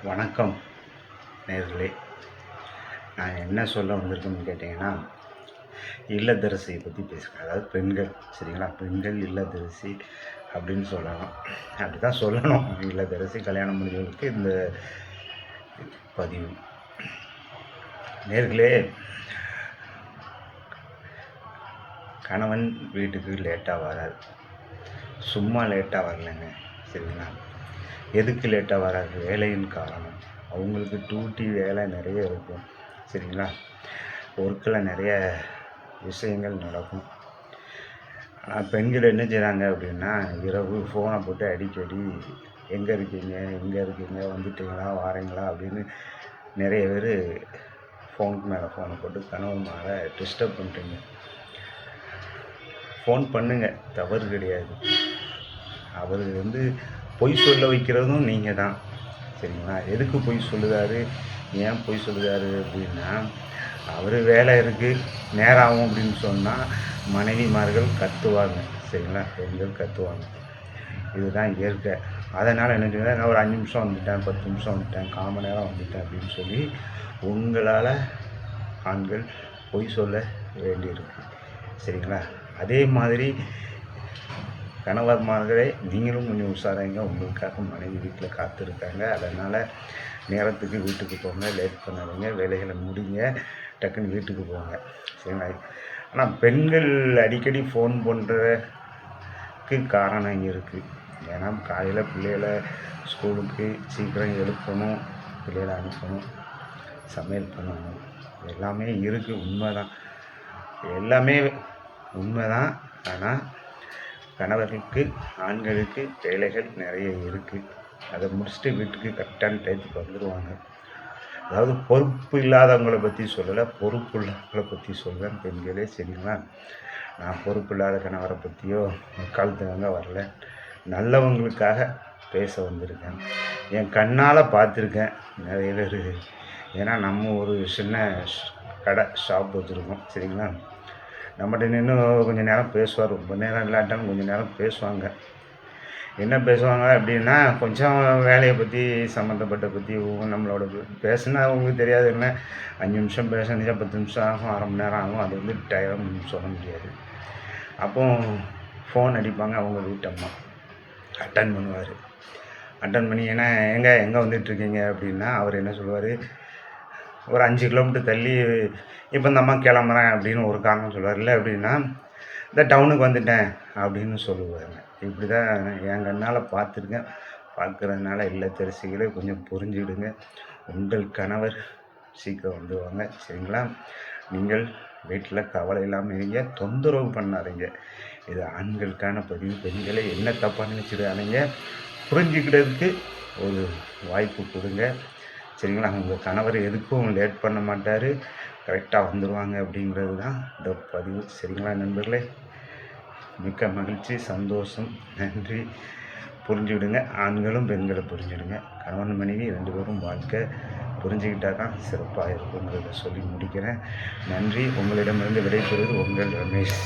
வணக்கம் நேயர்களே. நான் என்ன சொல்ல வந்திருக்கேன்னு கேட்டிங்கன்னா, இல்லத்தரசியை பற்றி பேசுகிறேன். அதாவது பெண்கள், சரிங்களா? பெண்கள் இல்லத்தரசி அப்படின்னு சொல்லலாம். அப்படி தான் சொல்லணும். இல்லத்தரசி கல்யாணம் முடிஞ்சவங்களுக்கு இந்த பதிவு. நேயர்களே, கணவன் வீட்டுக்கு லேட்டாக வராது. சும்மா லேட்டாக வரலைங்க, சரிங்களா? எதுக்கு லேட்டாக வராது? வேலையின் காரணம். அவங்களுக்கு டியூட்டி வேலை நிறைய இருக்கும், சரிங்களா? ஒர்க்கில் நிறைய விஷயங்கள் நடக்கும். ஆனால் பெண்கள் என்ன செய்கிறாங்க அப்படின்னா, இரவு ஃபோனை போட்டு அடிக்கடி எங்கே இருக்கீங்க, வந்துட்டீங்களா, வாரீங்களா அப்படின்னு நிறைய பேர் ஃபோனுக்கு மேலே ஃபோனை போட்டு கணவன்மாரை டிஸ்டர்ப் பண்ணுறீங்க. ஃபோன் பண்ணுங்க, தவறு கிடையாது. அவர் பொய் சொல்ல வைக்கிறதும் நீங்கள் தான், சரிங்களா? எதுக்கு பொய் சொல்லுதாரு, ஏன் பொய் சொல்லுதாரு அப்படின்னா, அவர் வேலை இருக்குது, நேரம் ஆகும் அப்படின்னு சொன்னால் மனைவிமார்கள் கத்துவாங்க, சரிங்களா? பெண்கள் கத்துவாங்க. இதுதான் இயற்கை. அதனால் என்ன செய்வேன், நான் ஒரு 5 நிமிஷம் வந்துட்டேன், 10 நிமிஷம் வந்துட்டேன், 1/4 மணி நேரம் வந்துட்டேன் அப்படின்னு சொல்லி உங்களால் ஆண்கள் பொய் சொல்ல வேண்டியிருக்கு, சரிங்களா? அதே மாதிரி கணவன்மார்களே, நீங்களும் கொஞ்சம் உஷாராங்க. உங்களுக்காக மனைவி வீட்டில் காத்திருக்காங்க. அதனால் நேரத்துக்கு வீட்டுக்கு போங்க, லேட் பண்ணாதீங்க, வேலைகளை முடிங்க, டக்குன்னு வீட்டுக்கு போங்க, சரிங்களா? ஆனால் பெண்கள் அடிக்கடி ஃபோன் பண்ணுறதுக்கு காரணம் இருக்குது. ஏன்னா காலையில் பிள்ளைகளை ஸ்கூலுக்கு சீக்கிரம் எழுப்பணும், பிள்ளைகளை அனுப்பணும், சமையல் பண்ணணும், எல்லாமே இருக்குது. உண்மைதான், எல்லாமே உண்மைதான். ஆனால் கணவர்களுக்கு, ஆண்களுக்கு வேலைகள் நிறைய இருக்குது. அதை முடிச்சுட்டு வீட்டுக்கு கரெக்டான டயத்துக்கு வந்துடுவாங்க. அதாவது பொறுப்பு இல்லாதவங்களை பற்றி சொல்லலை, பொறுப்பு உள்ளவங்களை பற்றி சொல்கிறேன் பெண்களே, சரிங்களா? நான் பொறுப்பு இல்லாத கணவரை பற்றியோ காலத்துக்காக வரல, நல்லவங்களுக்காக பேச வந்திருக்கேன். என் கண்ணால் பார்த்துருக்கேன் நிறைய பேர். ஏன்னா நம்ம ஒரு சின்ன கடை ஷாப் வச்சுருக்கோம், சரிங்களா? நம்மகிட்ட நின்று கொஞ்சம் நேரம் பேசுவார், ரொம்ப நேரம் இல்லாட்டாலும் கொஞ்சம் நேரம் பேசுவாங்க. என்ன பேசுவாங்க அப்படின்னா, கொஞ்சம் வேலையை பற்றி சம்மந்தப்பட்ட பற்றி நம்மளோட பேசுனா அவங்களுக்கு தெரியாது. என்ன 5 நிமிஷம் பேசுனீங்க, 10 நிமிஷம் ஆகும், 1/2 மணி நேரம் ஆகும், அது டைம் சொல்ல முடியாது. அப்போ ஃபோன் அடிப்பாங்க அவங்க வீட்டம்மா, அட்டன் பண்ணுவார். அட்டன் பண்ணி ஏன்னா எங்கே வந்துட்டுருக்கீங்க அப்படின்னா, அவர் என்ன சொல்லுவார், ஒரு 5 கிலோமீட்டர் தள்ளி இப்போ இந்த அம்மா கிளம்புறேன் அப்படின்னு ஒரு காரணம் சொல்லுவார். இல்லை அப்படின்னா இந்த டவுனுக்கு வந்துட்டேன் அப்படின்னு சொல்லுவாங்க. இப்படி தான் என் கண்ணால் பார்த்துருக்கேன். பார்க்குறதுனால இல்லத்தரசிகளை கொஞ்சம் புரிஞ்சுக்கிடுங்க. உங்கள் கணவர் சீக்கிரம் வந்துடுவாங்க, சரிங்களா? நீங்கள் வீட்டில் கவலை இல்லாமல் இருங்க, தொந்தரவு பண்ணாதீங்க. இது ஆண்களுக்கான பதிவு. பெண்களை என்ன தப்பாக நினச்சிடாதீங்க, புரிஞ்சுக்கிட்டதுக்கு ஒரு வாய்ப்பு கொடுங்க, சரிங்களா? உங்கள் கணவர் எதுக்கும் லேட் பண்ண மாட்டார், கரெக்டாக வந்துடுவாங்க அப்படிங்கிறது தான் இந்த பதிவு, சரிங்களா நண்பர்களே? மிக்க மகிழ்ச்சி, சந்தோஷம், நன்றி. புரிஞ்சுக்கிடுங்க, ஆண்களும் பெண்களை புரிஞ்சுடுங்க. கணவன் மனைவி 2 பேரும் வாழ்க்கை புரிஞ்சுக்கிட்டால் தான் சிறப்பாக இருக்குங்கிறத சொல்லி முடிக்கிறேன். நன்றி. உங்களிடமிருந்து விடைபெறுவது உங்கள் ரமேஷ்.